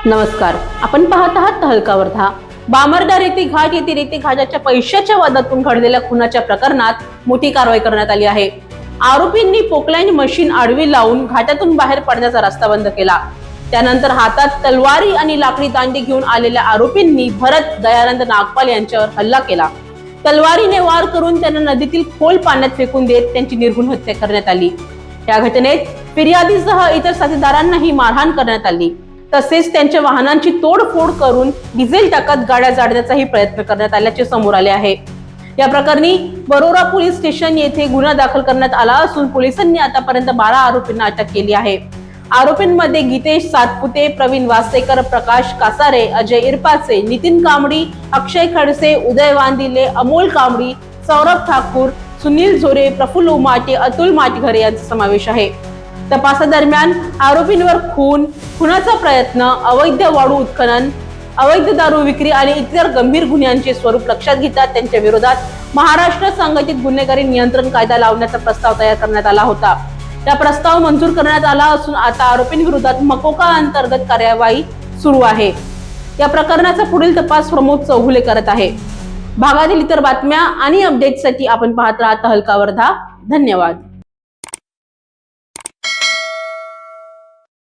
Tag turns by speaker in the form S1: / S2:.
S1: नमस्कार, आपण पाहत आहात तहलका वर्धा। बामर्डा रेती घाट येथे रेती घाटाच्या पैशाच्या वादातून घडलेल्या खुनाच्या प्रकरणात मोठी कारवाई करण्यात आली आहे। आरोपींनी पोकलाईन मशीन आडवी लावून घाटातून बाहेर पडण्याचा रस्ता बंद केला। त्यानंतर हातात तलवारी आणि लाकडी दांडे घेऊन आलेल्या आरोपींनी भरत दयानंद नागपाल यांच्यावर हल्ला केला। तलवारीने वार करून त्यांना नदीतील खोल पाण्यात फेकून देत त्यांची निर्घृण हत्या करण्यात आली। या घटनेत फिर्यादीसह इतर साथीदारांनाही मारहाण करण्यात आली। तसेच त्यांच्या वाहनांची तोडफोड करून डिझेल टाकत गाड्या जाळण्याचाही प्रयत्न करण्यात आल्याचे समोर आले आहे। या प्रकरणी बरोरा पोलीस स्टेशन येथे गुन्हा दाखल करण्यात आला असून पोलिसांनी आतापर्यंत 12 आरोपींना अटक केली आहे। आरोपींमध्ये गीतेश सातपुते, प्रवीण वासेकर, प्रकाश कासारे, अजय इरपाचे, नितीन कांबडी, अक्षय खडसे, उदय वांदिले, अमोल कांबडी, सौरभ ठाकूर, सुनील झोरे, प्रफुल्ल उमाटे, अतुल माटघरे यांचा समावेश आहे। तपासादरम्यान आरोपींवर खुनाचा प्रयत्न, अवैध वाळू उत्खनन, अवैध दारू विक्री आणि इतर गंभीर गुन्ह्यांचे स्वरूप लक्षात घेता त्यांच्या विरोधात महाराष्ट्र संघटित गुन्हेगारी नियंत्रण कायदा लावण्याचा प्रस्ताव तयार करण्यात आला होता। या प्रस्ताव मंजूर करण्यात आला असून आता आरोपींविरोधात मकोका अंतर्गत कार्यवाही सुरू आहे। या प्रकरणाचा पुढील तपास प्रमोद चौगुले करत आहे। भागातील इतर बातम्या आणि अपडेटसाठी आपण पाहत राहा तहलका वर्धा। धन्यवाद।